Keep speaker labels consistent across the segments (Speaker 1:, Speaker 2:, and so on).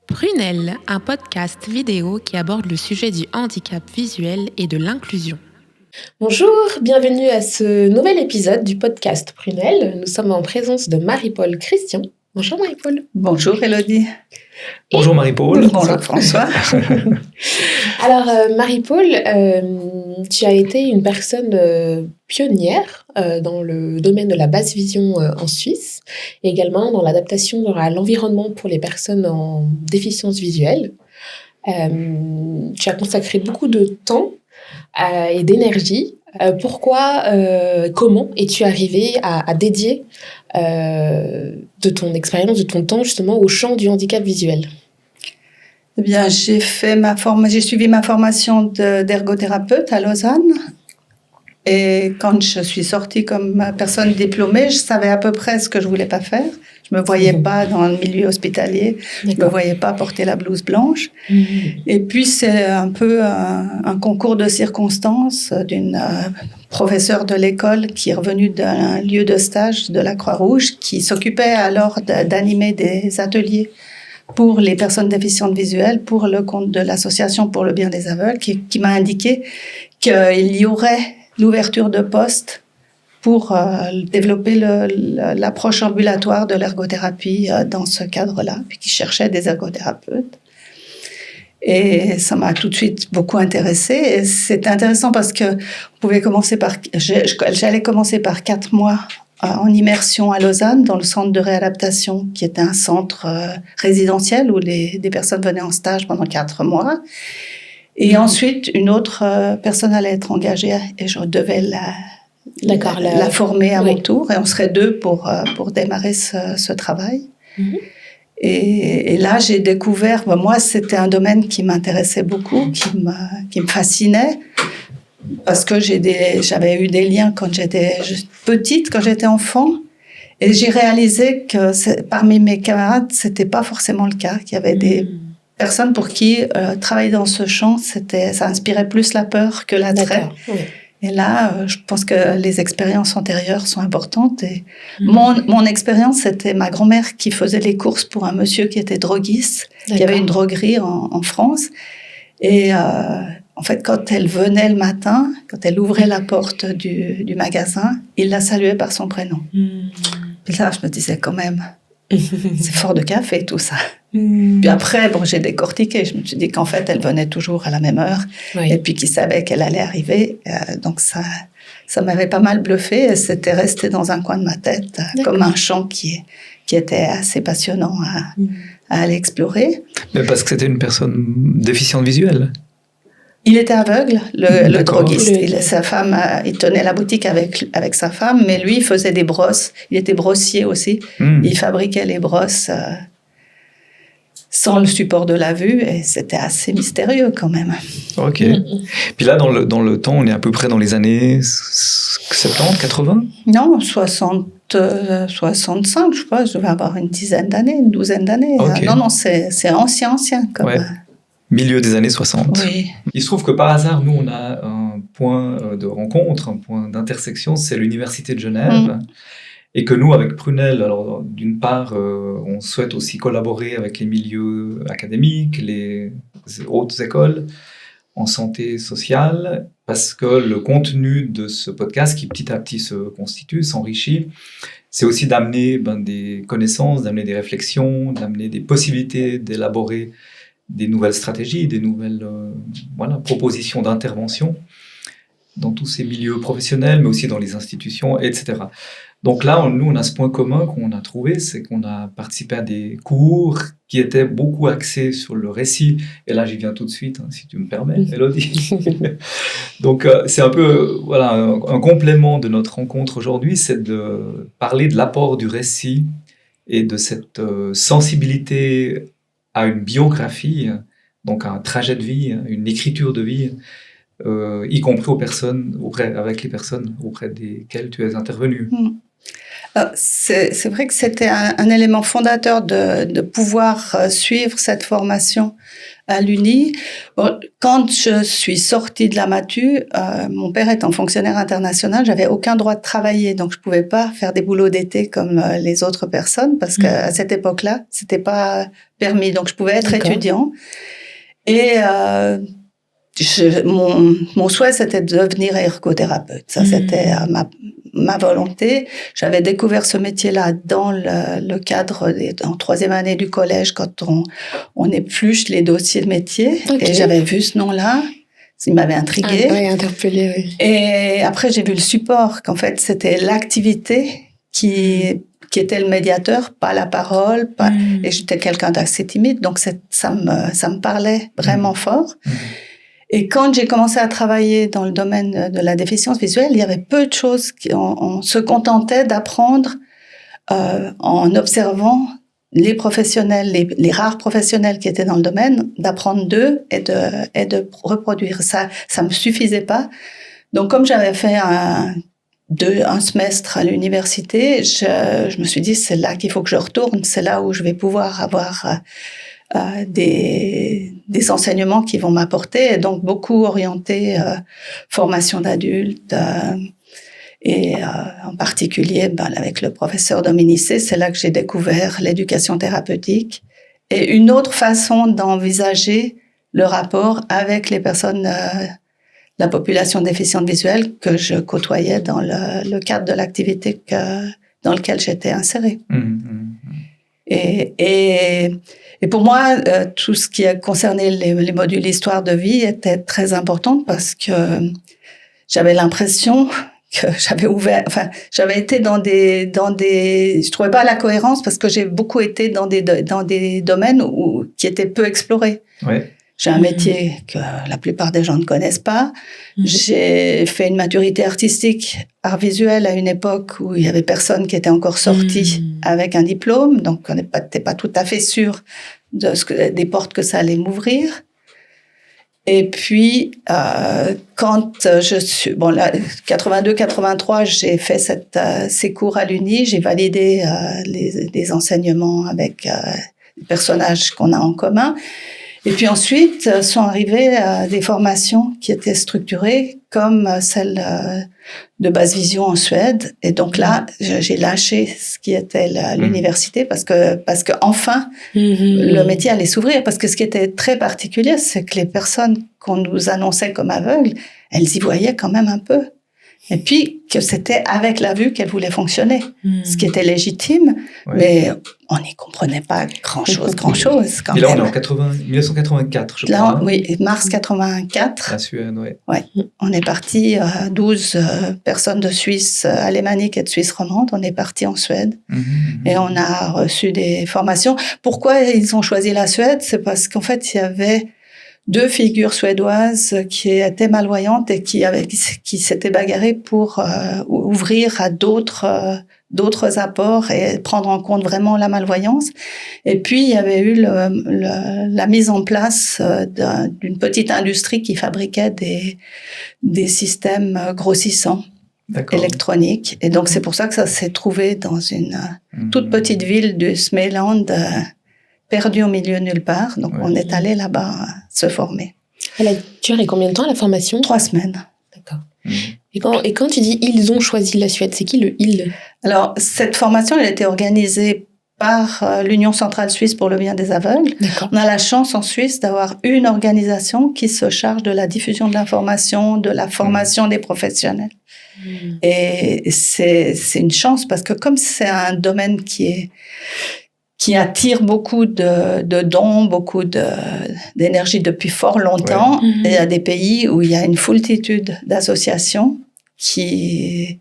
Speaker 1: Prunelle, un podcast vidéo qui aborde le sujet du handicap visuel et de l'inclusion. Bonjour, bienvenue à ce nouvel épisode du podcast Prunelle. Nous sommes en présence de Marie-Paul Christian. Bonjour Marie-Paul.
Speaker 2: Bonjour Élodie.
Speaker 3: Bonjour Marie-Paul.
Speaker 2: Bonjour François.
Speaker 1: Alors Marie-Paul, tu as été une personne pionnière dans le domaine de la basse vision en Suisse et également dans l'adaptation à l'environnement pour les personnes en déficience visuelle. Tu as consacré beaucoup de temps et d'énergie. Pourquoi, comment es-tu arrivée à dédier de ton expérience, de ton temps justement au champ du handicap visuel?
Speaker 2: Eh bien, j'ai suivi ma formation d'ergothérapeute à Lausanne. Et quand je suis sortie comme personne diplômée, je savais à peu près ce que je voulais pas faire. Je me voyais pas dans le milieu hospitalier. D'accord. Je me voyais pas porter la blouse blanche. Et puis, c'est un peu un concours de circonstances d'une professeure de l'école qui est revenue d'un lieu de stage de la Croix-Rouge, qui s'occupait alors d'animer des ateliers pour les personnes déficientes visuelles, pour le compte de l'Association pour le bien des aveugles, qui m'a indiqué qu'il y aurait l'ouverture de postes pour développer l'approche ambulatoire de l'ergothérapie dans ce cadre-là, puis qui cherchait des ergothérapeutes. Et ça m'a tout de suite beaucoup intéressée. Et c'était intéressant parce que j'allais commencer par 4 mois en immersion à Lausanne, dans le centre de réadaptation, qui était un centre résidentiel où des personnes venaient en stage pendant 4 mois. Et ensuite, une autre personne allait être engagée et je devais la former à mon tour. Et on serait 2 pour démarrer ce travail. Et là, j'ai découvert, moi, c'était un domaine qui m'intéressait beaucoup, qui me fascinait. Parce que j'avais eu des liens quand j'étais petite, quand j'étais enfant. Et j'ai réalisé que parmi mes camarades, c'était pas forcément le cas, qu'il y avait des personnes pour qui travailler dans ce champ, ça inspirait plus la peur que l'attrait. Oui. Et là, je pense que les expériences antérieures sont importantes. Et mon expérience, c'était ma grand-mère qui faisait les courses pour un monsieur qui était droguiste, qui avait une droguerie en France. Et en fait, quand elle venait le matin, quand elle ouvrait la porte du magasin, il la saluait par son prénom. Puis là, je me disais quand même, c'est fort de café tout ça. Puis après, j'ai décortiqué. Je me suis dit qu'en fait, elle venait toujours à la même heure. Oui. Et puis qu'il savait qu'elle allait arriver. Donc ça m'avait pas mal bluffé. Et c'était resté dans un coin de ma tête, comme un champ qui était assez passionnant à aller explorer.
Speaker 3: Mais parce que c'était une personne déficiente visuelle.
Speaker 2: Il était aveugle, le droguiste. Sa femme, il tenait la boutique avec sa femme, mais lui, il faisait des brosses. Il était brossier aussi. Il fabriquait les brosses sans le support de la vue, et c'était assez mystérieux quand même.
Speaker 3: Ok. Puis là, dans le temps, on est à peu près dans les années 70, 80 ?
Speaker 2: Non, 60, 65, je sais pas. Je devais avoir une douzaine d'années. Okay. Non, c'est ancien comme...
Speaker 3: Ouais. Milieu des années 60.
Speaker 2: Oui.
Speaker 3: Il se trouve que par hasard, nous, on a un point de rencontre, un point d'intersection, c'est l'Université de Genève. Et que nous, avec Prunelle, alors d'une part, on souhaite aussi collaborer avec les milieux académiques, les hautes écoles en santé sociale, parce que le contenu de ce podcast, qui petit à petit se constitue, s'enrichit, c'est aussi d'amener des connaissances, d'amener des réflexions, d'amener des possibilités d'élaborer des nouvelles stratégies, des nouvelles propositions d'intervention dans tous ces milieux professionnels, mais aussi dans les institutions, etc. Donc là, nous, on a ce point commun qu'on a trouvé, c'est qu'on a participé à des cours qui étaient beaucoup axés sur le récit. Et là, j'y viens tout de suite, si tu me permets, Élodie. Donc, c'est un peu un complément de notre rencontre aujourd'hui, c'est de parler de l'apport du récit et de cette sensibilité à une biographie, donc à un trajet de vie, une écriture de vie, y compris avec les personnes auprès desquelles tu es intervenu.
Speaker 2: C'est vrai que c'était un élément fondateur de pouvoir suivre cette formation à l'Uni. Bon, quand je suis sortie de la Matu, mon père étant fonctionnaire international, j'avais aucun droit de travailler, donc je pouvais pas faire des boulots d'été comme les autres personnes, parce qu'à cette époque-là, c'était pas permis. Donc je pouvais être étudiant. Et mon souhait, c'était de devenir ergothérapeute. Ça, c'était ma volonté. J'avais découvert ce métier-là dans le cadre en troisième année du collège, quand on épluche les dossiers de métier. Et j'avais vu ce nom-là. Il m'avait intriguée.
Speaker 1: Oui, interpellée, oui.
Speaker 2: Et après, j'ai vu le support, qu'en fait, c'était l'activité qui était le médiateur, pas la parole, et j'étais quelqu'un d'assez timide, donc ça me parlait vraiment fort. Et quand j'ai commencé à travailler dans le domaine de la déficience visuelle, il y avait peu de choses. On se contentait d'apprendre en observant les professionnels, les rares professionnels qui étaient dans le domaine, d'apprendre d'eux et de reproduire. Ça me suffisait pas. Donc, comme j'avais fait un semestre à l'université, je me suis dit, c'est là qu'il faut que je retourne. C'est là où je vais pouvoir avoir des enseignements qui vont m'apporter, et donc beaucoup orienté formation d'adultes, et en particulier avec le professeur Dominicé, c'est là que j'ai découvert l'éducation thérapeutique et une autre façon d'envisager le rapport avec les personnes, la population déficiente visuelle que je côtoyais dans le cadre de l'activité dans lequel j'étais insérée. Et pour moi, tout ce qui a concerné les modules histoire de vie était très important, parce que j'avais l'impression que j'avais été dans des, je trouvais pas la cohérence, parce que j'ai beaucoup été dans des domaines qui étaient peu explorés. Ouais. J'ai un métier que la plupart des gens ne connaissent pas. J'ai fait une maturité artistique, art visuel, à une époque où il y avait personne qui était encore sorti avec un diplôme. Donc, on n'était pas tout à fait sûr des portes que ça allait m'ouvrir. Et puis, quand je suis, 82-83, j'ai fait ces cours à l'Uni, j'ai validé les enseignements avec les personnages qu'on a en commun. Et puis ensuite, sont arrivées des formations qui étaient structurées, comme celle de Basse Vision en Suède. Et donc là, j'ai lâché ce qui était l'université, parce que enfin, le métier allait s'ouvrir. Parce que ce qui était très particulier, c'est que les personnes qu'on nous annonçait comme aveugles, elles y voyaient quand même un peu. Et puis, que c'était avec la vue qu'elle voulait fonctionner. Ce qui était légitime, mais on n'y comprenait pas grand-chose quand
Speaker 3: Et là, on est en 1984, je crois.
Speaker 2: Là, oui, mars 84.
Speaker 3: La Suède, oui.
Speaker 2: Ouais. On est parti, 12 personnes de Suisse alémanique et de Suisse romande. On est parti en Suède. Et on a reçu des formations. Pourquoi ils ont choisi la Suède? C'est parce qu'en fait, il y avait 2 figures suédoises qui étaient malvoyantes et qui s'étaient bagarrées pour ouvrir à d'autres apports et prendre en compte vraiment la malvoyance. Et puis, il y avait eu la mise en place d'une petite industrie qui fabriquait des systèmes grossissants électroniques. Et donc, c'est pour ça que ça s'est trouvé dans une toute petite ville du Smeland, perdu au milieu de nulle part. Donc, on est allé là-bas se former.
Speaker 1: Elle a duré combien de temps, la formation?
Speaker 2: 3 semaines.
Speaker 1: D'accord. Et quand tu dis « ils ont choisi la Suède », c'est qui le « ils » ?
Speaker 2: Alors, cette formation, elle a été organisée par l'Union centrale suisse pour le bien des aveugles. D'accord. On a la chance en Suisse d'avoir une organisation qui se charge de la diffusion de l'information, de la formation des professionnels. Et c'est une chance, parce que comme c'est un domaine qui attire beaucoup de dons, beaucoup d'énergie depuis fort longtemps. Ouais. Il y a des pays où il y a une foultitude d'associations qui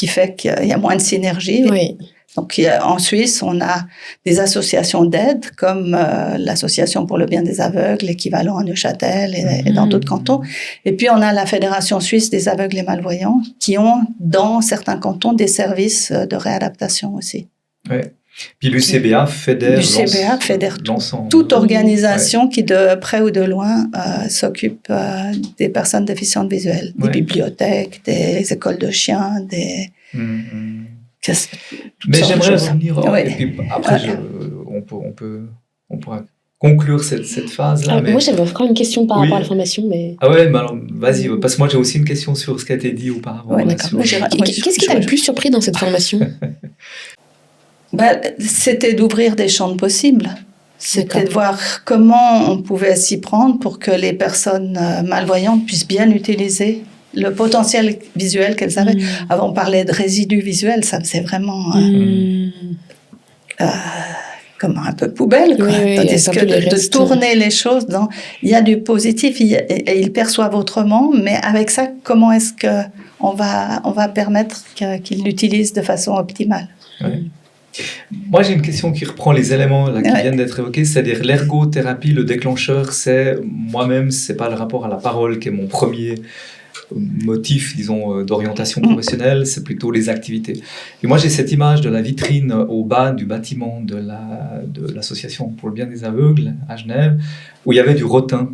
Speaker 2: fait qu'il y a moins de synergie. Oui. Donc, en Suisse, on a des associations d'aide, comme l'Association pour le bien des aveugles, l'équivalent à Neuchâtel et dans d'autres cantons. Et puis, on a la Fédération suisse des aveugles et malvoyants, qui ont, dans certains cantons, des services de réadaptation aussi.
Speaker 3: Oui. Puis l'UCBA fédère
Speaker 2: l'ensemble. Toute organisation qui, de près ou de loin, s'occupe des personnes déficientes visuelles. Des bibliothèques, des écoles de chiens, des...
Speaker 3: Mais j'aimerais revenir... Et puis après, on pourra conclure cette phase-là.
Speaker 1: Moi, j'avais encore une question par
Speaker 3: Oui.
Speaker 1: rapport à la formation, mais...
Speaker 3: Ah ouais, alors vas-y, parce que moi j'ai aussi une question sur ce qui a été dit auparavant.
Speaker 2: Ouais,
Speaker 3: là,
Speaker 2: d'accord.
Speaker 3: sur-
Speaker 1: Qu'est-ce qui t'a le plus surpris dans cette formation?
Speaker 2: C'était d'ouvrir des champs de possibles. C'était
Speaker 1: D'accord.
Speaker 2: de voir comment on pouvait s'y prendre pour que les personnes malvoyantes puissent bien utiliser le potentiel visuel qu'elles avaient. Avant, on parlait de résidus visuels, ça faisait vraiment comme un peu poubelle, quoi.
Speaker 1: Oui,
Speaker 2: Tandis
Speaker 1: c'est un
Speaker 2: que
Speaker 1: peu les
Speaker 2: de
Speaker 1: restes.
Speaker 2: tourner les choses dans... Il y a du positif et ils perçoivent autrement, mais avec ça, comment est-ce qu'on va permettre qu'ils l'utilisent de façon optimale?
Speaker 3: Ouais. Moi, j'ai une question qui reprend les éléments là, qui
Speaker 2: Ouais.
Speaker 3: viennent d'être évoqués, c'est-à-dire l'ergothérapie, le déclencheur, c'est moi-même, c'est pas le rapport à la parole qui est mon premier motif, disons, d'orientation professionnelle, c'est plutôt les activités. Et moi, j'ai cette image de la vitrine au bas du bâtiment de l'association pour le bien des aveugles à Genève, où il y avait du rotin.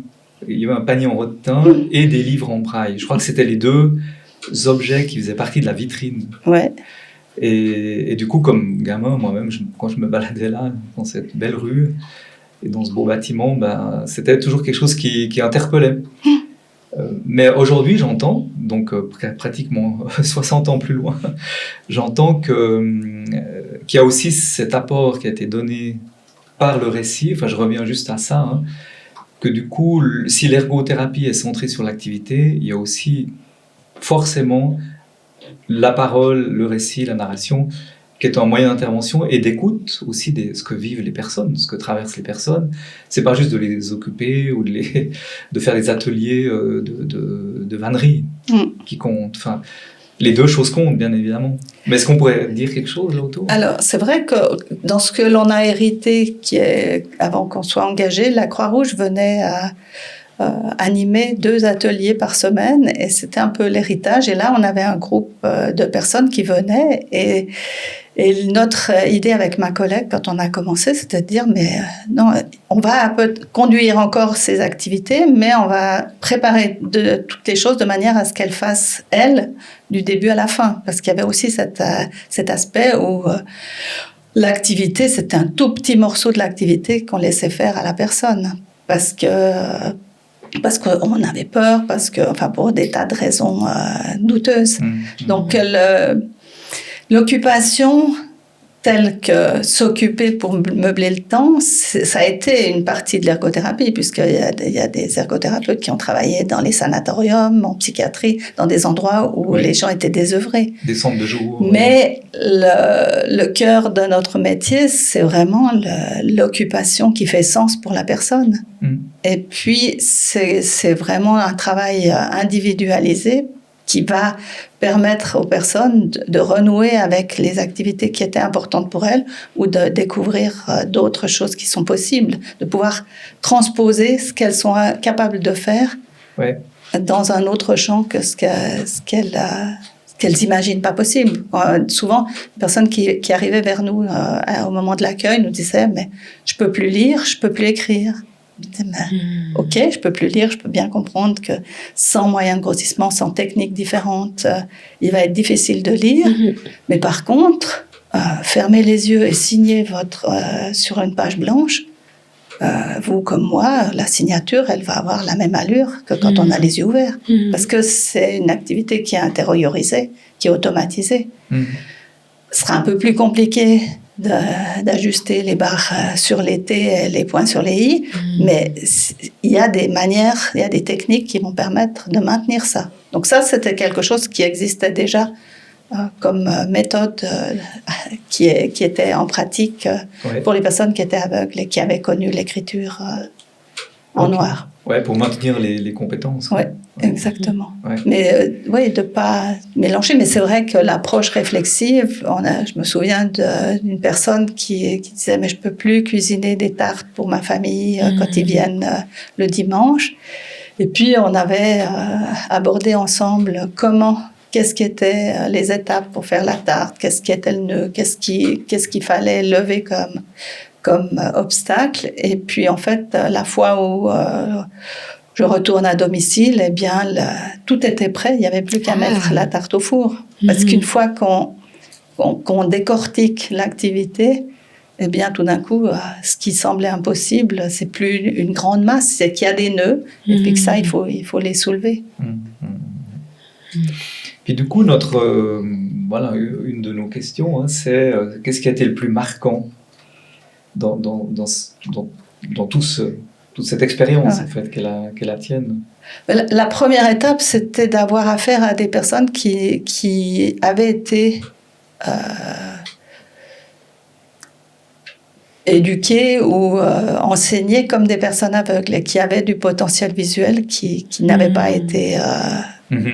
Speaker 3: Il y avait un panier en rotin et des livres en braille. Je crois que c'était les deux objets qui faisaient partie de la vitrine.
Speaker 2: Ouais.
Speaker 3: Et du coup, comme gamin, moi-même, quand je me baladais là, dans cette belle rue et dans ce beau bâtiment, c'était toujours quelque chose qui interpellait. Mais aujourd'hui, j'entends, donc pratiquement 60 ans plus loin, j'entends qu'il y a aussi cet apport qui a été donné par le récit, enfin je reviens juste à ça, hein, que du coup, si l'ergothérapie est centrée sur l'activité, il y a aussi forcément la parole, le récit, la narration, qui est un moyen d'intervention et d'écoute aussi de ce que vivent les personnes, ce que traversent les personnes. C'est pas juste de les occuper ou de faire des ateliers de vannerie qui comptent. Enfin, les deux choses comptent, bien évidemment. Mais est-ce qu'on pourrait dire quelque chose là autour?
Speaker 2: Alors, c'est vrai que dans ce que l'on a hérité, qui est, avant qu'on soit engagé, la Croix-Rouge venait à animer 2 ateliers par semaine et c'était un peu l'héritage. Et là, on avait un groupe de personnes qui venaient et notre idée avec ma collègue, quand on a commencé, c'était de dire, mais non, on va un peu conduire encore ces activités, mais on va préparer toutes les choses de manière à ce qu'elles fassent, elles, du début à la fin. Parce qu'il y avait aussi cet aspect où l'activité, c'était un tout petit morceau de l'activité qu'on laissait faire à la personne. Parce qu'on avait peur, enfin, pour des tas de raisons douteuses. Donc, l'occupation telle que s'occuper pour meubler le temps, ça a été une partie de l'ergothérapie, puisqu'il y a des ergothérapeutes qui ont travaillé dans les sanatoriums, en psychiatrie, dans des endroits où les gens étaient désœuvrés.
Speaker 3: Des centres de jour.
Speaker 2: Mais le cœur de notre métier, c'est vraiment l'occupation qui fait sens pour la personne. Et puis, c'est vraiment un travail individualisé qui va permettre aux personnes de renouer avec les activités qui étaient importantes pour elles ou de découvrir d'autres choses qui sont possibles, de pouvoir transposer ce qu'elles sont capables de faire dans un autre champ que ce qu'elles imaginent pas possible. Souvent, les personnes qui arrivaient vers nous au moment de l'accueil nous disaient « mais je peux plus lire, je peux plus écrire ». Ok, je peux plus lire, je peux bien comprendre que sans moyens de grossissement, sans techniques différentes, il va être difficile de lire. Mais par contre, fermer les yeux et signer sur une page blanche, vous comme moi, la signature, elle va avoir la même allure que quand on a les yeux ouverts. Parce que c'est une activité qui est intériorisée, qui est automatisée. Ce sera un peu plus compliqué d'ajuster les barres sur les T et les points sur les I, mais il y a des manières, il y a des techniques qui vont permettre de maintenir ça. Donc ça, c'était quelque chose qui existait déjà comme méthode qui était en pratique pour les personnes qui étaient aveugles et qui avaient connu l'écriture en noir.
Speaker 3: Ouais, pour maintenir les compétences.
Speaker 2: Ouais, exactement. Mais de pas mélanger. Mais c'est vrai que l'approche réflexive, je me souviens d'une personne qui disait mais je peux plus cuisiner des tartes pour ma famille quand ils viennent le dimanche. Et puis on avait abordé ensemble qu'est-ce qui étaient les étapes pour faire la tarte, qu'est-ce qui était le nœud, qu'est-ce qu'il fallait lever comme obstacle. Et puis, en fait, la fois où je retourne à domicile, eh bien, tout était prêt. Il n'y avait plus qu'à mettre la tarte au four. Parce qu'une fois qu'on décortique l'activité, eh bien, tout d'un coup, ce qui semblait impossible, c'est plus une grande masse, c'est qu'il y a des nœuds, et puis que ça, il faut les soulever.
Speaker 3: Puis du coup, voilà, une de nos questions, hein, c'est qu'est-ce qui a été le plus marquant dans toute cette expérience en fait, qu'est la tienne?
Speaker 2: La première étape, c'était d'avoir affaire à des personnes qui avaient été éduquées ou enseignées comme des personnes aveugles et qui avaient du potentiel visuel qui n'avait pas été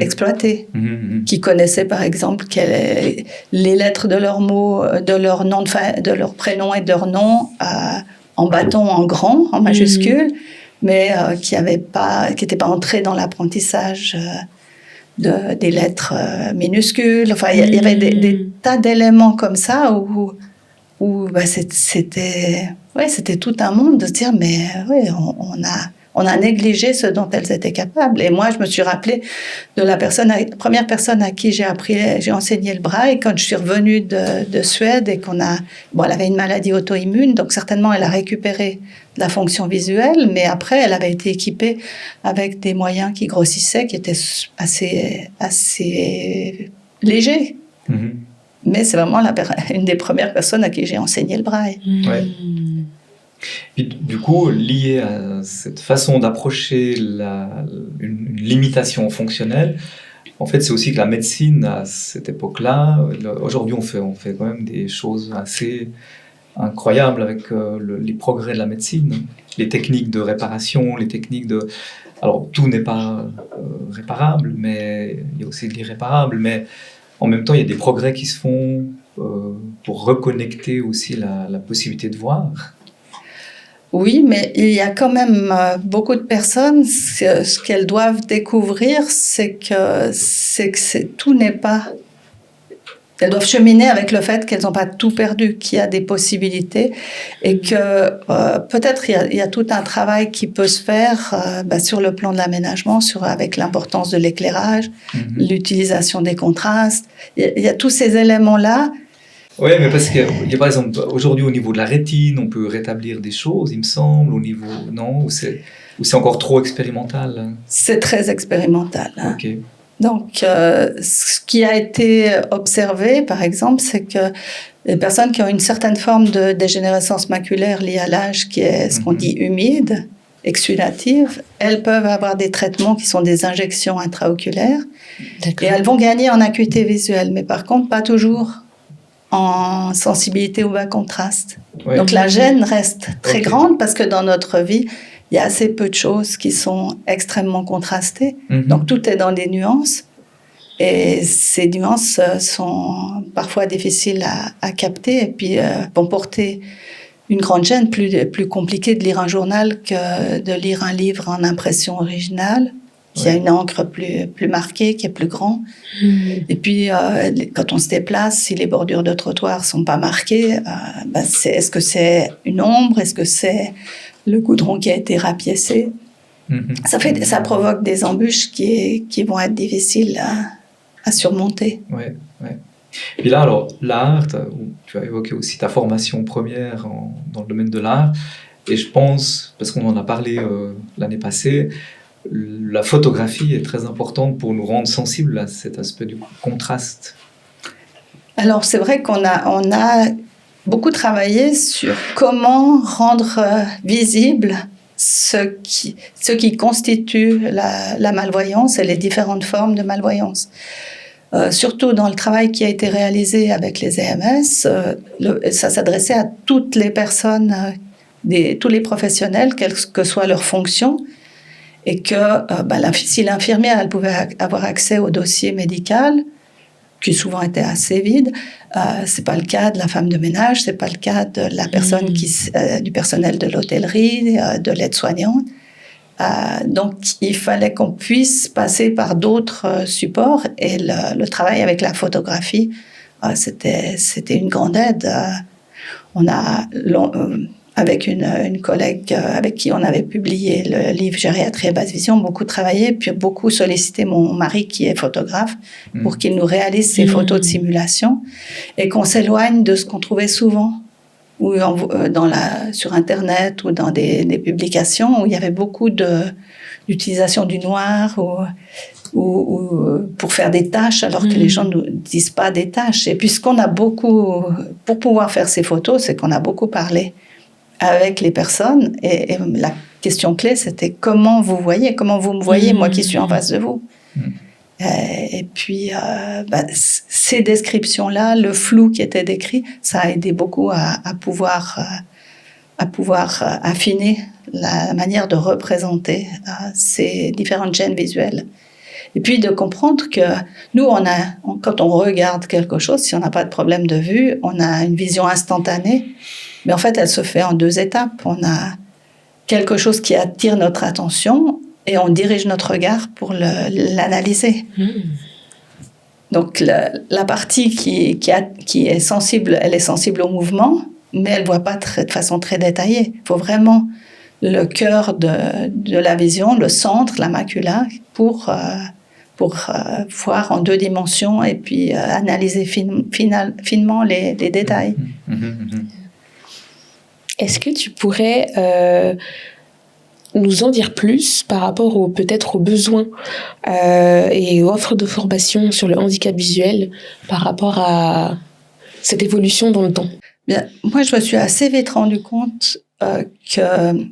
Speaker 2: exploité, qui connaissaient par exemple les lettres de leurs mots, de leur nom, de leur prénom et de leur nom en bâton, en grand, en majuscule, mais qui n'étaient pas entrés dans l'apprentissage des lettres minuscules. Enfin, il y avait des tas d'éléments comme ça où c'était tout un monde de se dire mais on a négligé ce dont elles étaient capables. Et moi, je me suis rappelée de la première personne à qui j'ai enseigné le braille quand je suis revenue de Suède et elle avait une maladie auto-immune, donc certainement elle a récupéré la fonction visuelle, mais après elle avait été équipée avec des moyens qui grossissaient, qui étaient assez légers. Mais c'est vraiment une des premières personnes à qui j'ai enseigné le braille.
Speaker 3: Ouais. Puis, du coup, lié à cette façon d'approcher une limitation fonctionnelle, en fait, c'est aussi que la médecine, à cette époque-là, aujourd'hui, on fait quand même des choses assez incroyables avec les progrès de la médecine, les techniques de réparation, les techniques de... Alors, tout n'est pas réparable, mais il y a aussi de l'irréparable, mais en même temps, il y a des progrès qui se font pour reconnecter aussi la possibilité de voir.
Speaker 2: Oui, mais il y a quand même beaucoup de personnes, ce qu'elles doivent découvrir, c'est que tout n'est pas... Elles doivent cheminer avec le fait qu'elles n'ont pas tout perdu, qu'il y a des possibilités et que peut-être il y a tout un travail qui peut se faire sur le plan de l'aménagement, avec l'importance de l'éclairage, l'utilisation des contrastes. Il y a tous ces éléments-là.
Speaker 3: Oui, mais parce qu'il y a par exemple, aujourd'hui au niveau de la rétine, on peut rétablir des choses, il me semble, au niveau, non, ou c'est encore trop expérimental?
Speaker 2: C'est très expérimental. Hein.
Speaker 3: Ok.
Speaker 2: Donc, ce qui a été observé, par exemple, c'est que les personnes qui ont une certaine forme de dégénérescence maculaire liée à l'âge, qui est ce qu'on dit humide, exudative, elles peuvent avoir des traitements qui sont des injections intraoculaires. D'accord. Et elles vont gagner en acuité visuelle, mais par contre, pas toujours en sensibilité au bas contraste. Ouais. Donc la gêne reste très grande parce que dans notre vie, il y a assez peu de choses qui sont extrêmement contrastées. Donc tout est dans des nuances et ces nuances sont parfois difficiles à capter et puis vont porter une grande gêne, plus compliqué de lire un journal que de lire un livre en impression originale. Il y a une encre plus marquée, qui est plus grand. Et puis, quand on se déplace, si les bordures de trottoir sont pas marquées, est-ce que c'est une ombre? Est-ce que c'est le goudron qui a été rapiécé? Ça provoque des embûches qui vont être difficiles à surmonter.
Speaker 3: Ouais. Et là, alors, l'art, tu as évoqué aussi ta formation première dans le domaine de l'art. Et je pense, parce qu'on en a parlé l'année passée, la photographie est très importante pour nous rendre sensibles à cet aspect du contraste.
Speaker 2: Alors, c'est vrai qu'on a beaucoup travaillé sur comment rendre visible ce qui constitue la malvoyance et les différentes formes de malvoyance. Surtout dans le travail qui a été réalisé avec les EMS, ça s'adressait à toutes les personnes, tous les professionnels, quelle que soit leur fonction, et que si l'infirmière elle pouvait avoir accès au dossier médical, qui souvent était assez vide, c'est pas le cas de la femme de ménage, c'est pas le cas de la personne du personnel de l'hôtellerie, de l'aide-soignante. Donc il fallait qu'on puisse passer par d'autres supports et le travail avec la photographie, c'était une grande aide. On a avec une collègue avec qui on avait publié le livre Gériatrie et basse vision, beaucoup travaillé, puis beaucoup sollicité mon mari qui est photographe pour qu'il nous réalise ces photos de simulation et qu'on s'éloigne de ce qu'on trouvait souvent sur Internet ou dans des publications où il y avait beaucoup d'utilisation du noir ou pour faire des tâches, alors que les gens ne disent pas des tâches. Et puis, pour pouvoir faire ces photos, c'est qu'on a beaucoup parlé avec les personnes. Et la question clé, c'était comment vous me voyez, moi qui suis en face de vous. Et puis, ces descriptions-là, le flou qui était décrit, ça a aidé beaucoup à pouvoir affiner la manière de représenter ces différentes gènes visuelles. Et puis de comprendre que nous, quand on regarde quelque chose, si on n'a pas de problème de vue, on a une vision instantanée, mais en fait, elle se fait en 2 étapes. On a quelque chose qui attire notre attention et on dirige notre regard pour l'analyser. Donc, la partie qui est sensible, elle est sensible au mouvement, mais elle ne voit pas de façon très détaillée. Il faut vraiment le cœur de la vision, le centre, la macula, pour voir en 2 dimensions et puis analyser finement les détails.
Speaker 1: Est-ce que tu pourrais nous en dire plus par rapport peut-être aux besoins et aux offres de formation sur le handicap visuel par rapport à cette évolution dans le temps?
Speaker 2: Bien, moi, je me suis assez vite rendu compte que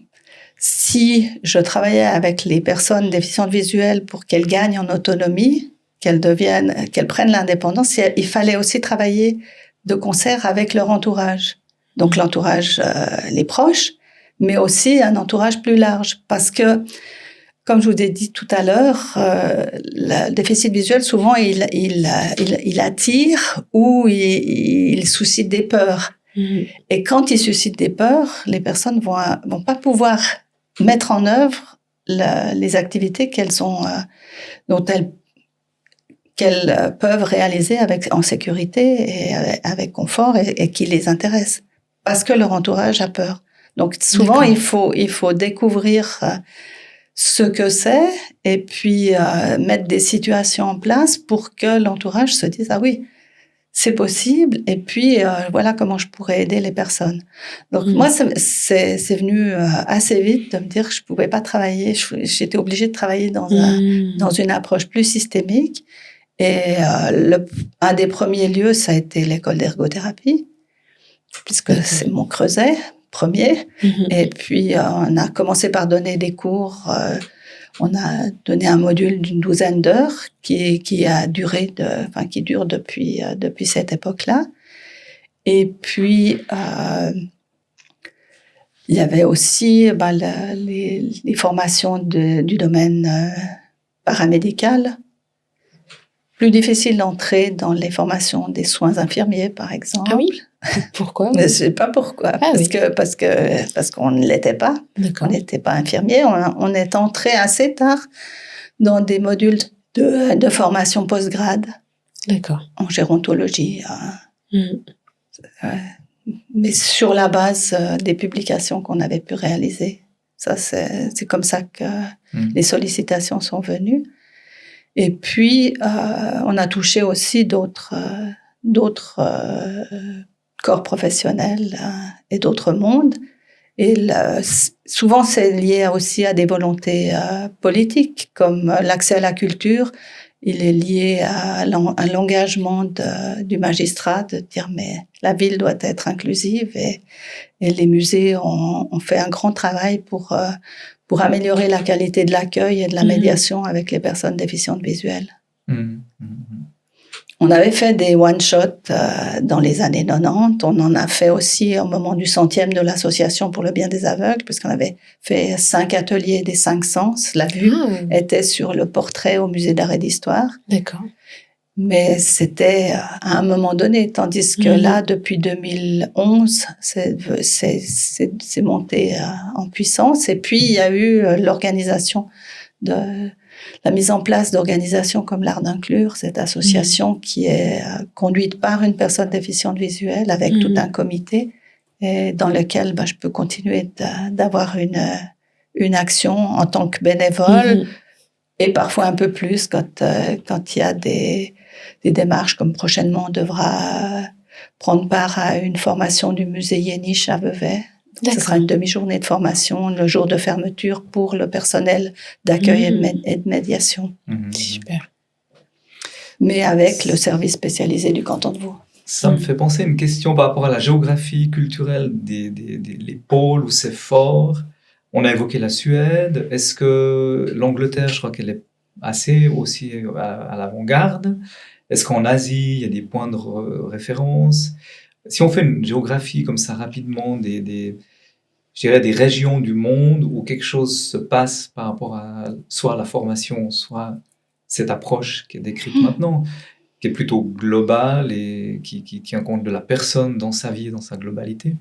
Speaker 2: si je travaillais avec les personnes déficientes visuelles pour qu'elles gagnent en autonomie, qu'elles prennent l'indépendance, il fallait aussi travailler de concert avec leur entourage. Donc l'entourage, les proches, mais aussi un entourage plus large. Parce que, comme je vous ai dit tout à l'heure, le déficit visuel, souvent, il attire ou il suscite des peurs. Et quand il suscite des peurs, les personnes vont pas pouvoir mettre en œuvre les activités qu'elles peuvent réaliser en sécurité et avec confort et qui les intéressent. Parce que leur entourage a peur. Donc, souvent, il faut découvrir ce que c'est et puis mettre des situations en place pour que l'entourage se dise « Ah oui, c'est possible » et puis voilà comment je pourrais aider les personnes. Donc, moi, c'est venu assez vite de me dire que je pouvais pas travailler. J'étais obligée de travailler dans une approche plus systémique. Et un des premiers lieux, ça a été l'école d'ergothérapie, puisque c'est mon creuset premier. Et puis, on a commencé par donner des cours. On a donné un module d'une 12aine d'heures qui dure depuis cette époque-là. Et puis, il y avait aussi les formations du domaine paramédical. Plus difficile d'entrer dans les formations des soins infirmiers, par exemple.
Speaker 1: Ah oui? Pourquoi?
Speaker 2: Je ne sais pas pourquoi. Parce qu'on ne l'était pas.
Speaker 1: D'accord.
Speaker 2: On n'était pas infirmier. On est entré assez tard dans des modules de formation post-grade.
Speaker 1: D'accord.
Speaker 2: En gérontologie. Mais sur la base des publications qu'on avait pu réaliser. Ça, c'est comme ça que les sollicitations sont venues. Et puis, on a touché aussi d'autres corps professionnels et d'autres mondes. Et souvent, c'est lié aussi à des volontés politiques, comme l'accès à la culture. Il est lié à l'engagement du magistrat de dire mais la ville doit être inclusive et les musées ont fait un grand travail pour améliorer la qualité de l'accueil et de la médiation avec les personnes déficientes visuelles. On avait fait des one-shots dans les années 90. On en a fait aussi au moment du 100e de l'Association pour le bien des aveugles, puisqu'on avait fait 5 ateliers des 5 sens. La vue était sur le portrait au Musée d'art et d'histoire.
Speaker 1: D'accord.
Speaker 2: Mais c'était à un moment donné, tandis que là, depuis 2011, c'est monté en puissance. Et puis, il y a eu l'organisation la mise en place d'organisations comme l'Art d'Inclure, cette association qui est conduite par une personne déficiente visuelle avec tout un comité et dans lequel je peux continuer d'avoir une action en tant que bénévole et parfois un peu plus quand il y a des démarches comme prochainement on devra prendre part à une formation du musée Yéniche à Vevey. Ce
Speaker 1: D'accord.
Speaker 2: sera une demi-journée de formation, le jour de fermeture pour le personnel d'accueil et de médiation.
Speaker 1: Super.
Speaker 2: Mais avec le service spécialisé du canton de Vaud.
Speaker 3: Ça me fait penser à une question par rapport à la géographie culturelle les pôles où c'est fort. On a évoqué la Suède. Est-ce que l'Angleterre, je crois qu'elle est assez aussi à l'avant-garde. Est-ce qu'en Asie, il y a des points de référence? Si on fait une géographie comme ça rapidement, je dirais des régions du monde où quelque chose se passe par rapport à soit la formation, soit cette approche qui est décrite maintenant, qui est plutôt globale et qui tient compte de la personne dans sa vie, dans sa globalité.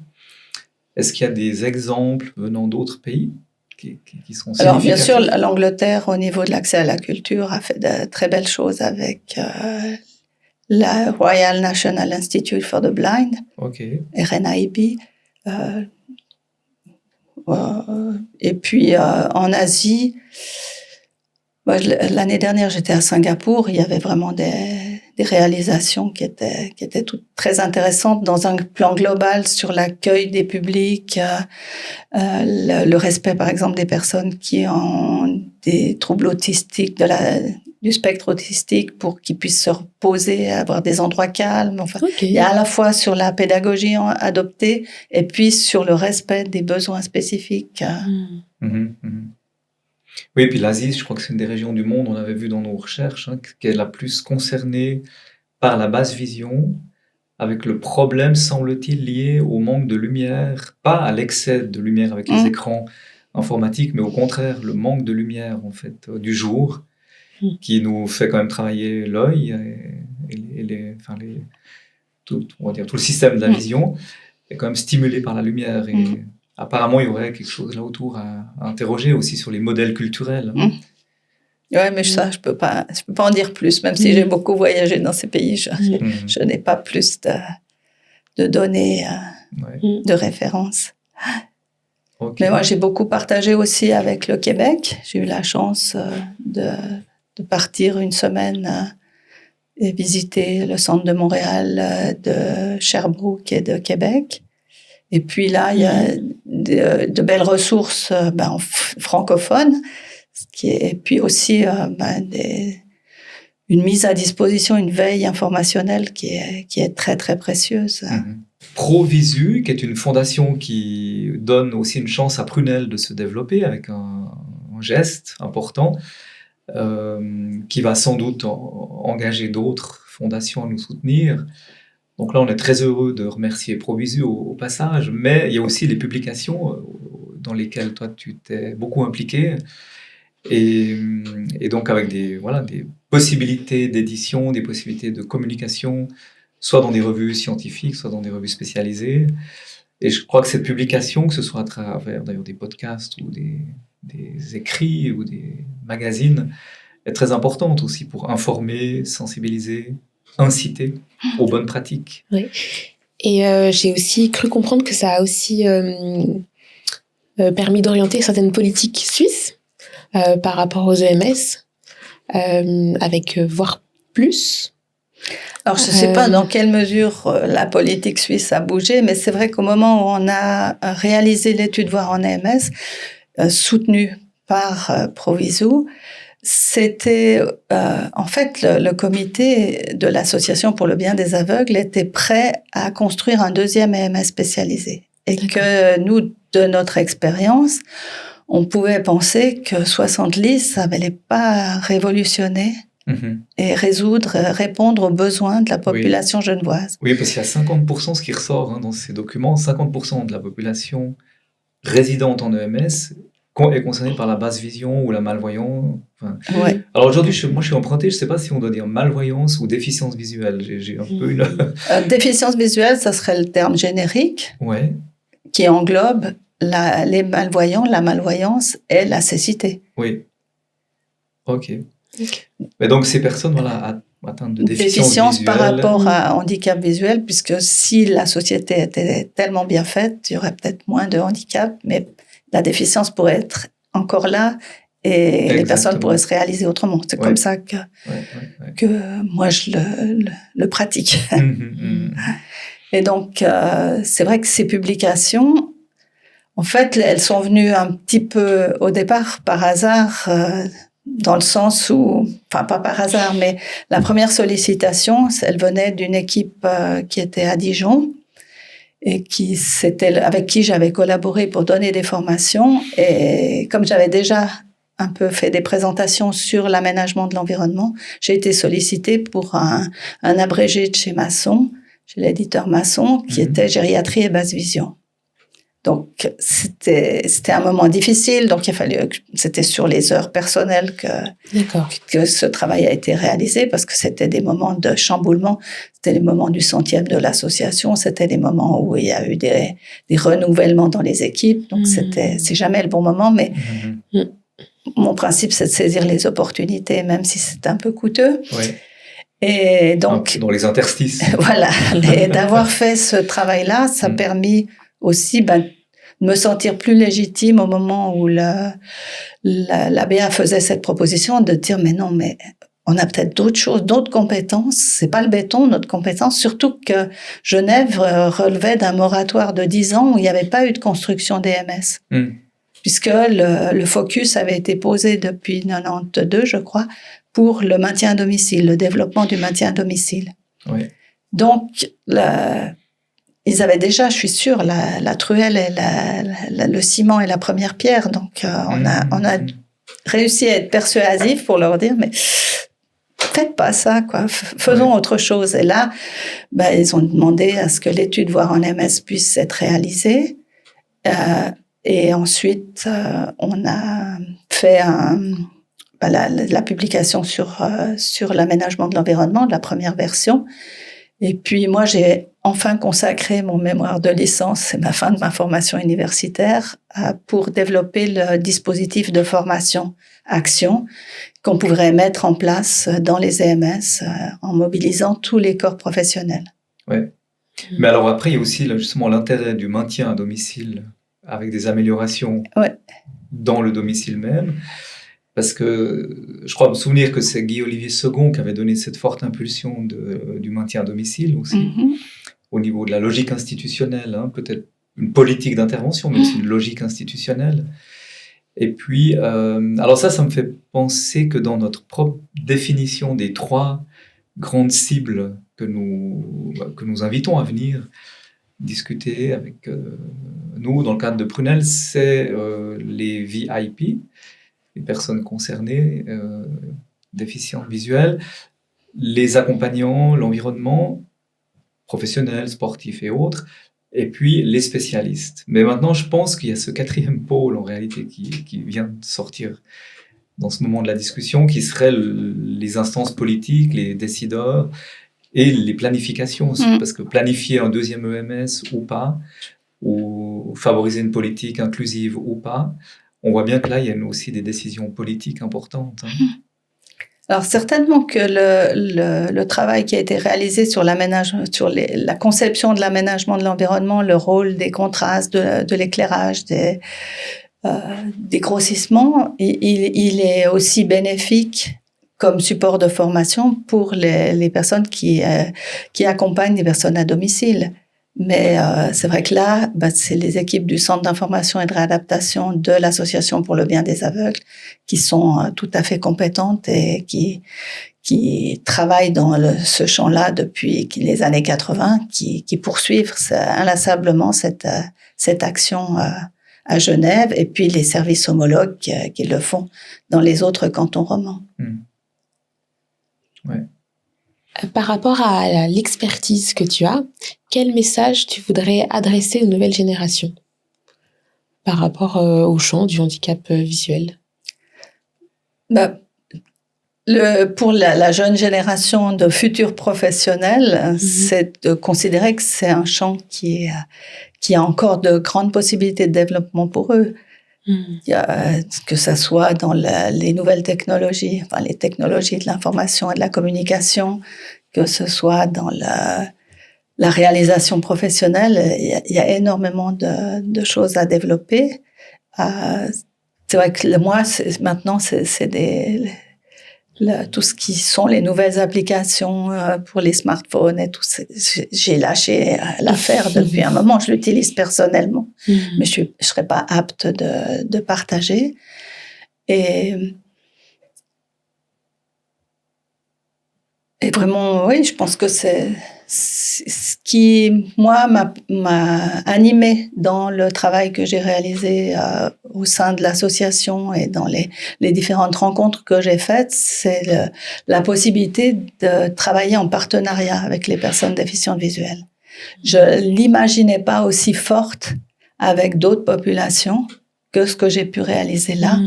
Speaker 3: Est-ce qu'il y a des exemples venant d'autres pays qui sont significatifs?
Speaker 2: Alors, bien sûr, l'Angleterre, au niveau de l'accès à la culture, a fait de très belles choses avec la Royal National Institute for the Blind, RNIB. Et puis, en Asie, l'année dernière, j'étais à Singapour. Il y avait vraiment des réalisations qui étaient toutes très intéressantes dans un plan global sur l'accueil des publics, le respect, par exemple, des personnes qui ont des troubles autistiques, du spectre autistique, pour qu'ils puissent se reposer, avoir des endroits calmes. Enfin, il y a à la fois sur la pédagogie adoptée et puis sur le respect des besoins spécifiques.
Speaker 3: Oui, et puis l'Asie, je crois que c'est une des régions du monde, on avait vu dans nos recherches, qui est la plus concernée par la basse vision, avec le problème, semble-t-il, lié au manque de lumière, pas à l'excès de lumière avec les écrans informatiques, mais au contraire, le manque de lumière, en fait, du jour, qui nous fait quand même travailler l'œil et on va dire, tout le système de la vision est quand même stimulé par la lumière. Et apparemment, il y aurait quelque chose là autour à interroger aussi sur les modèles culturels.
Speaker 2: Ouais, mais ça, je peux pas en dire plus, même si j'ai beaucoup voyagé dans ces pays, je n'ai pas plus de données, de références. Mais moi, j'ai beaucoup partagé aussi avec le Québec. J'ai eu la chance de partir une semaine et visiter le centre de Montréal, de Sherbrooke et de Québec. Et puis là, il y a de belles ressources francophones, et puis aussi une mise à disposition, une veille informationnelle qui est très, très précieuse.
Speaker 3: Provisu, qui est une fondation qui donne aussi une chance à Prunelle de se développer avec un geste important, qui va sans doute engager d'autres fondations à nous soutenir. Donc là, on est très heureux de remercier Provisu au passage, mais il y a aussi les publications dans lesquelles toi, tu t'es beaucoup impliqué, et donc avec des possibilités d'édition, des possibilités de communication, soit dans des revues scientifiques, soit dans des revues spécialisées. Et je crois que cette publication, que ce soit à travers d'ailleurs des podcasts ou des écrits ou des magazines, est très importante aussi pour informer, sensibiliser, inciter aux bonnes pratiques.
Speaker 1: Oui. Et j'ai aussi cru comprendre que ça a aussi permis d'orienter certaines politiques suisses par rapport aux EMS, avec Voir Plus.
Speaker 2: Alors, je ne sais pas dans quelle mesure la politique suisse a bougé, mais c'est vrai qu'au moment où on a réalisé l'étude Voir en EMS, soutenue par Provisu, c'était en fait le comité de l'Association pour le bien des aveugles était prêt à construire un deuxième EMS spécialisé. Et que nous, de notre expérience, on pouvait penser que 60 lits, ça n'allait pas révolutionner et répondre aux besoins de la population genevoise.
Speaker 3: Oui, parce qu'il y a 50%, ce qui ressort dans ces documents, 50% de la population résidente en EMS est concernée par la basse vision ou la malvoyance.
Speaker 2: Ouais.
Speaker 3: Alors aujourd'hui, moi je suis emprunté, je ne sais pas si on doit dire malvoyance ou déficience visuelle. J'ai un peu une...
Speaker 2: déficience visuelle, ça serait le terme générique qui englobe les malvoyants, la malvoyance et la cécité.
Speaker 3: Oui. Ok. Mais donc ces personnes atteintes de déficience visuelle...
Speaker 2: par rapport à handicap visuel, puisque si la société était tellement bien faite, il y aurait peut-être moins de handicap, mais la déficience pourrait être encore là et les personnes
Speaker 3: Exactement.
Speaker 2: pourraient se réaliser autrement. C'est
Speaker 3: Ouais.
Speaker 2: comme ça que
Speaker 3: Ouais.
Speaker 2: moi, je le pratique.
Speaker 3: Mhm.
Speaker 2: Et donc, c'est vrai que ces publications, en fait, elles sont venues un petit peu au départ par hasard, dans le sens où, enfin pas par hasard, mais la première sollicitation, elle venait d'une équipe qui était à Dijon et avec qui j'avais collaboré pour donner des formations. Et comme j'avais déjà un peu fait des présentations sur l'aménagement de l'environnement, j'ai été sollicitée pour un abrégé de chez Masson, chez l'éditeur Masson, qui était Gériatrie et basse vision. Donc, c'était un moment difficile. Donc, c'était sur les heures personnelles que ce travail a été réalisé, parce que c'était des moments de chamboulement. C'était les moments du 100e de l'association. C'était des moments où il y a eu des renouvellements dans les équipes. Donc, c'est jamais le bon moment, mais mon principe, c'est de saisir les opportunités, même si c'est un peu coûteux.
Speaker 3: Ouais.
Speaker 2: Et donc,
Speaker 3: dans les interstices.
Speaker 2: Voilà. Et d'avoir fait ce travail-là, ça a permis aussi de me sentir plus légitime au moment où la BA faisait cette proposition, de dire mais non, mais on a peut-être d'autres choses, d'autres compétences. C'est pas le béton, notre compétence. Surtout que Genève relevait d'un moratoire de 10 ans où il n'y avait pas eu de construction DMS. Puisque le focus avait été posé depuis 92, je crois, pour le maintien à domicile, le développement du maintien à domicile.
Speaker 3: Oui.
Speaker 2: Donc, ils avaient déjà, je suis sûre, la truelle et le ciment et la première pierre. Donc, on a réussi à être persuasif pour leur dire, mais faites pas ça, quoi. Faisons autre chose. Et là, ils ont demandé à ce que l'étude Voir en MS puisse être réalisée. Et ensuite, on a fait la publication sur l'aménagement de l'environnement, de la première version. Et puis, moi, j'ai enfin consacré mon mémoire de licence, c'est ma fin de ma formation universitaire, pour développer le dispositif de formation action qu'on pourrait mettre en place dans les EMS en mobilisant tous les corps professionnels.
Speaker 3: Oui. Mais alors après, il y a aussi justement l'intérêt du maintien à domicile avec des améliorations dans le domicile même. Parce que je crois me souvenir que c'est Guy-Olivier Segon qui avait donné cette forte impulsion du maintien à domicile aussi, au niveau de la logique institutionnelle, peut-être une politique d'intervention, mais aussi une logique institutionnelle. Et puis, alors ça me fait penser que dans notre propre définition des 3 grandes cibles que nous invitons à venir discuter avec nous dans le cadre de Prunelle, c'est les VIP, les personnes concernées, déficientes visuelles, les accompagnants, l'environnement professionnel, sportif et autres, et puis les spécialistes. Mais maintenant, je pense qu'il y a ce 4e pôle, en réalité, qui vient de sortir dans ce moment de la discussion, qui serait les instances politiques, les décideurs, et les planifications aussi, parce que planifier un 2e EMS ou pas, ou favoriser une politique inclusive ou pas, on voit bien que là, il y a aussi des décisions politiques importantes.
Speaker 2: Alors certainement que le travail qui a été réalisé sur l'aménagement, sur la conception de l'aménagement de l'environnement, le rôle des contrastes, de l'éclairage, des grossissements, il est aussi bénéfique comme support de formation pour les personnes qui accompagnent les personnes à domicile. Mais c'est vrai que là, c'est les équipes du Centre d'information et de réadaptation de l'Association pour le bien des aveugles qui sont tout à fait compétentes et qui travaillent dans ce champ-là depuis les années 80, qui poursuivent inlassablement cette action à Genève, et puis les services homologues qui le font dans les autres cantons romans.
Speaker 3: Ouais.
Speaker 1: Par rapport à l'expertise que tu as, quel message tu voudrais adresser aux nouvelles générations par rapport au champ du handicap visuel?
Speaker 2: Pour la jeune génération de futurs professionnels, c'est de considérer que c'est un champ qui a encore de grandes possibilités de développement pour eux. Que ça soit dans les nouvelles technologies, enfin les technologies de l'information et de la communication, que ce soit dans la réalisation professionnelle, il y a énormément de choses à développer. c'est vrai que moi, maintenant, c'est tout ce qui sont les nouvelles applications pour les smartphones et tout. J'ai lâché l'affaire depuis un moment. Je l'utilise personnellement, mais je serais pas apte de partager. Et vraiment, oui, je pense que c'est ce qui, moi, m'a animée dans le travail que j'ai réalisé au sein de l'association et dans les différentes rencontres que j'ai faites, c'est la possibilité de travailler en partenariat avec les personnes déficientes visuelles. Je l'imaginais pas aussi forte avec d'autres populations que ce que j'ai pu réaliser là.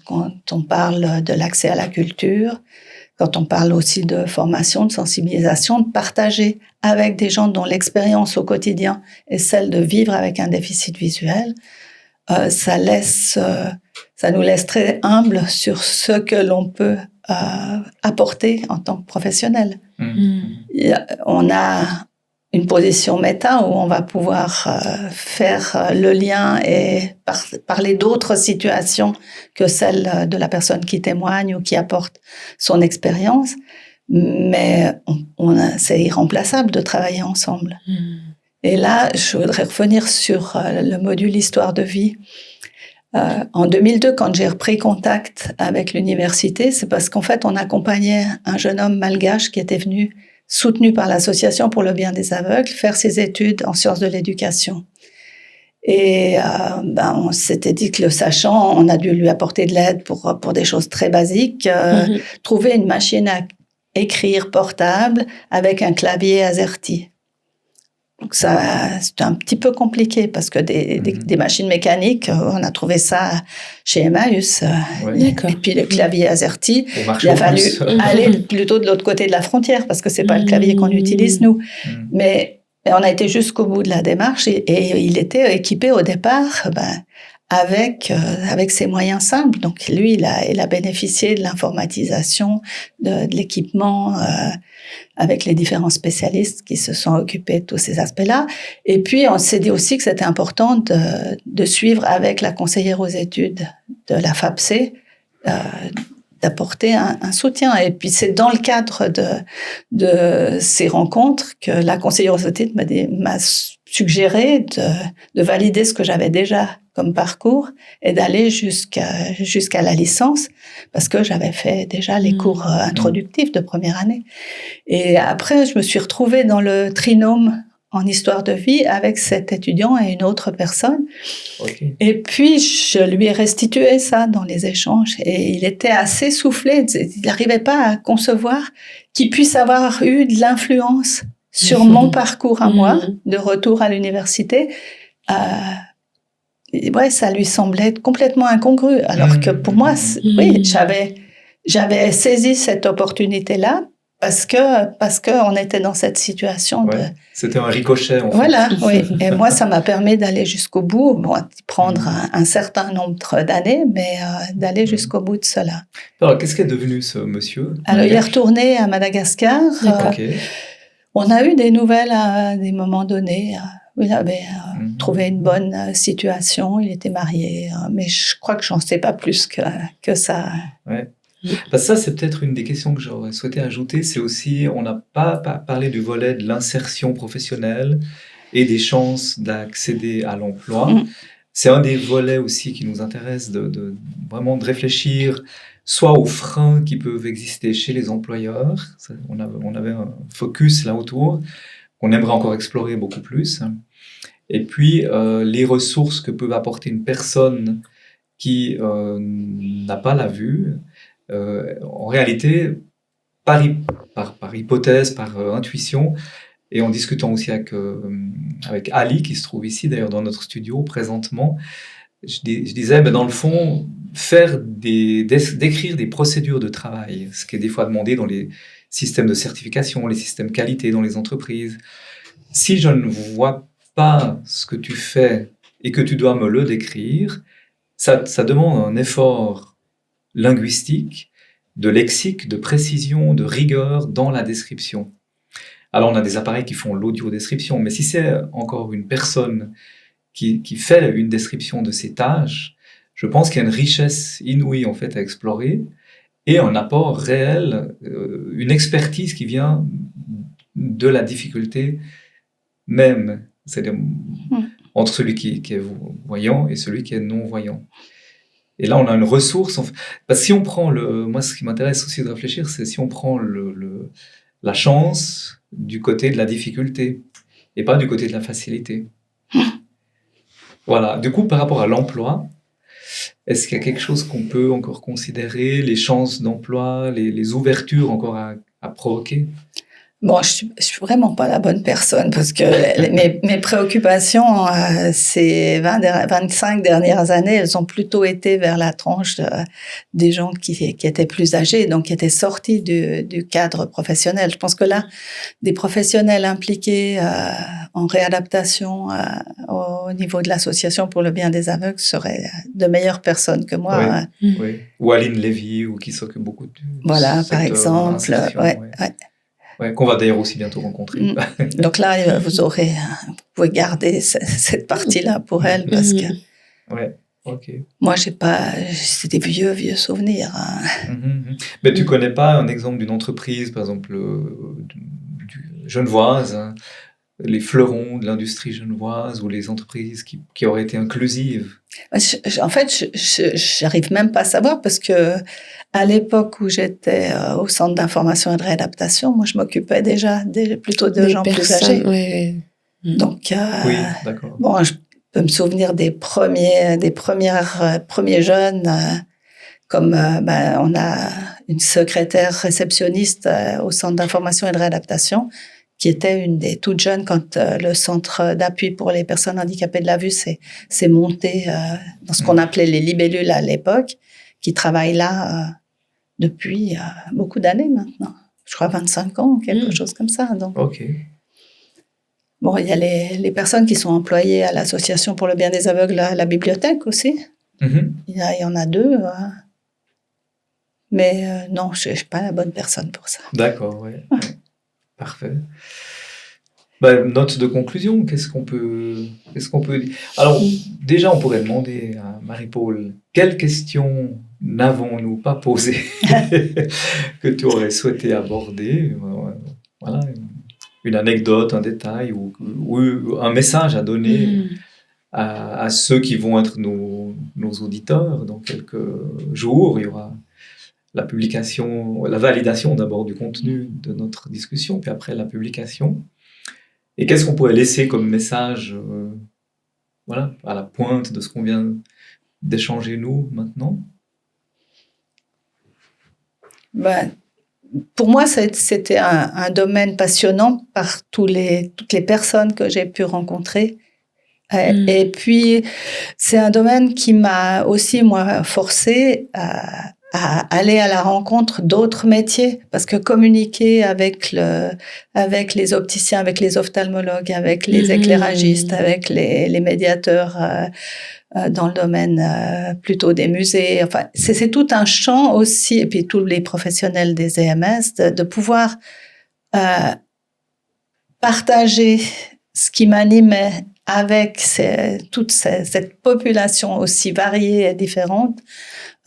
Speaker 2: Quand on parle de l'accès à la culture, quand on parle aussi de formation, de sensibilisation, de partager avec des gens dont l'expérience au quotidien est celle de vivre avec un déficit visuel, ça nous laisse très humbles sur ce que l'on peut apporter en tant que professionnel. On a une position méta où on va pouvoir faire le lien et parler d'autres situations que celle de la personne qui témoigne ou qui apporte son expérience. Mais c'est irremplaçable de travailler ensemble. Et là, je voudrais revenir sur le module Histoire de vie. En 2002, quand j'ai repris contact avec l'université, c'est parce qu'en fait, on accompagnait un jeune homme malgache qui était venu soutenu par l'Association pour le bien des aveugles, faire ses études en sciences de l'éducation. Et on s'était dit que le sachant, on a dû lui apporter de l'aide pour des choses très basiques. Trouver une machine à écrire portable avec un clavier AZERTY. Donc ça, c'était un petit peu compliqué parce que des machines mécaniques, on a trouvé ça chez Emmaüs. Et puis le clavier AZERTY, il a fallu aller plutôt de l'autre côté de la frontière parce que c'est pas le clavier qu'on utilise nous. Mais on a été jusqu'au bout de la démarche et il était équipé au départ avec ses moyens simples. Donc lui, il a bénéficié de l'informatisation, de l'équipement, avec les différents spécialistes qui se sont occupés de tous ces aspects-là. Et puis, on s'est dit aussi que c'était important de suivre avec la conseillère aux études de la FAPC, d'apporter un soutien. Et puis, c'est dans le cadre de ces rencontres que la conseillère aux études m'a suggéré de valider ce que j'avais déjà comme parcours et d'aller jusqu'à la licence parce que j'avais fait déjà les cours introductifs de première année. Et après, je me suis retrouvée dans le trinôme en histoire de vie avec cet étudiant et une autre personne. Et puis, je lui ai restitué ça dans les échanges et il était assez soufflé. Il n'arrivait pas à concevoir qu'il puisse avoir eu de l'influence sur mon parcours à moi, de retour à l'université. Ouais, ça lui semblait être complètement incongru. Alors que pour moi, oui, j'avais saisi cette opportunité-là parce que on était dans cette situation.
Speaker 3: C'était un ricochet, en fait.
Speaker 2: Voilà, oui. Et moi, ça m'a permis d'aller jusqu'au bout, d'y prendre un certain nombre d'années, mais d'aller jusqu'au bout de cela.
Speaker 3: Alors, qu'est-ce qu'est devenu ce monsieur?
Speaker 2: Alors, il est retourné à Madagascar. On a eu des nouvelles à des moments donnés. Il avait trouvé une bonne situation, il était marié, mais je crois que j'en sais pas plus que ça.
Speaker 3: Ouais. Ça, c'est peut-être une des questions que j'aurais souhaité ajouter, c'est aussi, on n'a pas parlé du volet de l'insertion professionnelle et des chances d'accéder à l'emploi. C'est un des volets aussi qui nous intéresse vraiment de réfléchir soit aux freins qui peuvent exister chez les employeurs. On avait un focus là autour qu'on aimerait encore explorer beaucoup plus. Et puis, les ressources que peut apporter une personne qui n'a pas la vue. En réalité, par hypothèse, par intuition, et en discutant aussi avec Ali, qui se trouve ici d'ailleurs dans notre studio présentement, je disais, dans le fond, d'écrire des procédures de travail, ce qui est des fois demandé dans les systèmes de certification, les systèmes qualité dans les entreprises. Si je ne vois pas ce que tu fais et que tu dois me le décrire, ça demande un effort linguistique, de lexique, de précision, de rigueur dans la description. Alors, on a des appareils qui font l'audio-description, mais si c'est encore une personne qui fait une description de ces tâches, je pense qu'il y a une richesse inouïe en fait à explorer et un apport réel, une expertise qui vient de la difficulté même, c'est-à-dire entre celui qui est voyant et celui qui est non-voyant. Et là, on a une ressource. Parce que si on prend moi, ce qui m'intéresse aussi de réfléchir, c'est si on prend la chance du côté de la difficulté et pas du côté de la facilité. Voilà. Du coup, par rapport à l'emploi, est-ce qu'il y a quelque chose qu'on peut encore considérer, les chances d'emploi, les ouvertures encore à provoquer?
Speaker 2: Bon, je suis vraiment pas la bonne personne parce que mes préoccupations ces 25 dernières années, elles ont plutôt été vers la tranche des gens qui étaient plus âgés, donc qui étaient sortis du cadre professionnel. Je pense que là, des professionnels impliqués en réadaptation au niveau de l'association pour le bien des aveugles seraient de meilleures personnes que moi.
Speaker 3: Oui, oui. Ou Aline Lévy, ou qui s'occupe beaucoup du
Speaker 2: voilà, par exemple.
Speaker 3: ouais. Qu'on va d'ailleurs aussi bientôt rencontrer.
Speaker 2: Donc là, vous pouvez garder cette partie-là pour elle parce que.
Speaker 3: Ouais, ok.
Speaker 2: Moi, c'est des vieux souvenirs.
Speaker 3: Mais tu connais pas un exemple d'une entreprise, par exemple, genevoise, hein, les fleurons de l'industrie genevoise ou les entreprises qui auraient été inclusives?
Speaker 2: En fait, j'arrive même pas à savoir parce que à l'époque où j'étais au centre d'information et de réadaptation, moi, je m'occupais déjà plutôt de gens plus âgés.
Speaker 1: Ouais.
Speaker 2: Donc,
Speaker 3: oui, d'accord.
Speaker 2: Bon, je peux me souvenir des premiers jeunes, comme on a une secrétaire réceptionniste au centre d'information et de réadaptation, qui était une des toutes jeunes quand le centre d'appui pour les personnes handicapées de la vue s'est monté dans ce qu'on appelait les libellules à l'époque, qui travaille là depuis beaucoup d'années maintenant. Je crois 25 ans, quelque chose comme ça. Donc.
Speaker 3: Ok.
Speaker 2: Bon, il y a les personnes qui sont employées à l'Association pour le bien des aveugles à la bibliothèque aussi. Il y en a 2. Mais non, je ne suis pas la bonne personne pour ça.
Speaker 3: D'accord, ouais. Parfait. Note de conclusion, qu'est-ce qu'on peut dire? Alors, déjà, on pourrait demander à Marie-Paul, quelles questions n'avons-nous pas posées que tu aurais souhaité aborder? Voilà, une anecdote, un détail ou un message à donner à ceux qui vont être nos auditeurs dans quelques jours. Il y aura la publication, la validation d'abord du contenu de notre discussion, puis après la publication. Et qu'est-ce qu'on pourrait laisser comme message à la pointe de ce qu'on vient d'échanger nous maintenant?
Speaker 2: Pour moi, c'était un domaine passionnant par toutes les personnes que j'ai pu rencontrer. Et puis, c'est un domaine qui m'a aussi, moi, forcé à aller à la rencontre d'autres métiers, parce que communiquer avec les opticiens, avec les ophtalmologues, avec les éclairagistes, avec les médiateurs dans le domaine plutôt des musées, enfin, c'est tout un champ aussi, et puis tous les professionnels des EMS, de pouvoir partager ce qui m'animait avec toute cette population aussi variée et différente.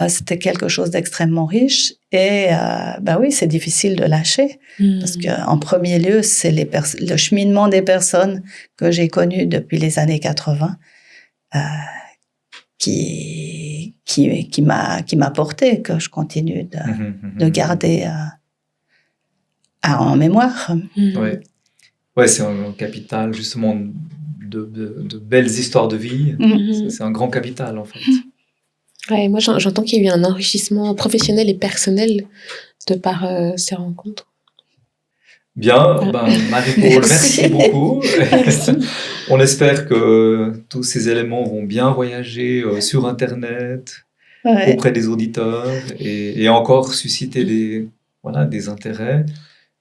Speaker 2: C'était quelque chose d'extrêmement riche et oui, c'est difficile de lâcher parce que en premier lieu, c'est le cheminement des personnes que j'ai connues depuis les années 80 qui m'a porté, que je continue de garder en mémoire.
Speaker 3: Ouais, c'est un capital justement de belles histoires de vie. C'est un grand capital en fait.
Speaker 1: Ouais, moi j'entends qu'il y a eu un enrichissement professionnel et personnel de par ces rencontres.
Speaker 3: Bien, Marie-Paul, merci beaucoup. Merci. On espère que tous ces éléments vont bien voyager sur Internet, auprès des auditeurs et encore susciter des intérêts,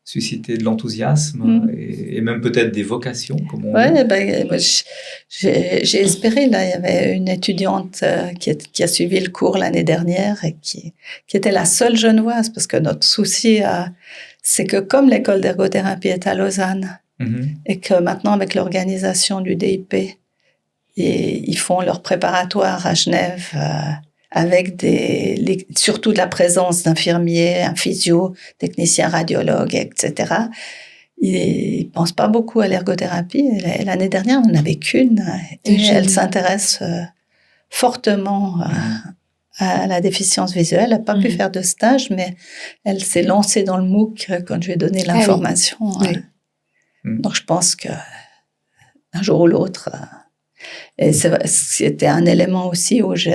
Speaker 3: susciter de l'enthousiasme et même peut-être des vocations, comme on dit.
Speaker 2: J'ai espéré, là, il y avait une étudiante qui a suivi le cours l'année dernière et qui était la seule genevoise, parce que notre souci, c'est que comme l'école d'ergothérapie est à Lausanne, et que maintenant, avec l'organisation du DIP, Et ils font leur préparatoire à Genève avec surtout de la présence d'infirmiers, un physio, technicien radiologue, etc. Ils ne pensent pas beaucoup à l'ergothérapie. L'année dernière, on n'en avait qu'une. Et elle s'intéresse fortement à la déficience visuelle. Elle n'a pas pu faire de stage, mais elle s'est lancée dans le MOOC quand je lui ai donné l'information.
Speaker 1: Oui.
Speaker 2: Donc, je pense qu'un jour ou l'autre... Et c'était un élément aussi où je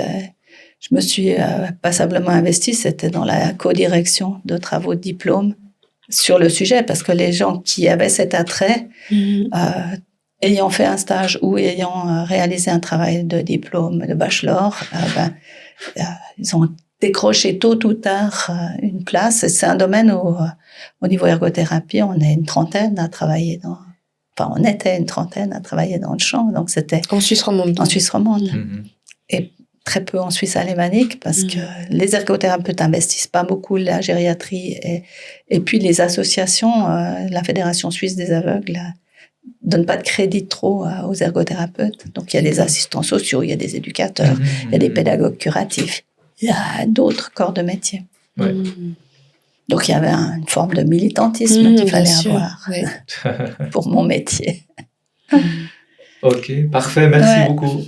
Speaker 2: me suis passablement investie, c'était dans la co-direction de travaux de diplôme sur le sujet, parce que les gens qui avaient cet attrait, ayant fait un stage ou ayant réalisé un travail de diplôme, de bachelor, ils ont décroché tôt ou tard une place. C'est un domaine où, au niveau ergothérapie, on est une trentaine à travailler dans... Enfin, on était une trentaine à travailler dans le champ, donc c'était...
Speaker 1: En Suisse romande.
Speaker 2: En Suisse romande. Et très peu en Suisse alémanique, parce que les ergothérapeutes n'investissent pas beaucoup la gériatrie. Et puis les associations, la Fédération suisse des aveugles, ne donne pas de crédit trop aux ergothérapeutes. Donc il y a des assistants sociaux, il y a des éducateurs, il y a des pédagogues curatifs, il y a d'autres corps de métier.
Speaker 3: Ouais.
Speaker 2: Donc, il y avait une forme de militantisme qu'il fallait avoir pour mon métier.
Speaker 3: Ok, parfait, merci beaucoup.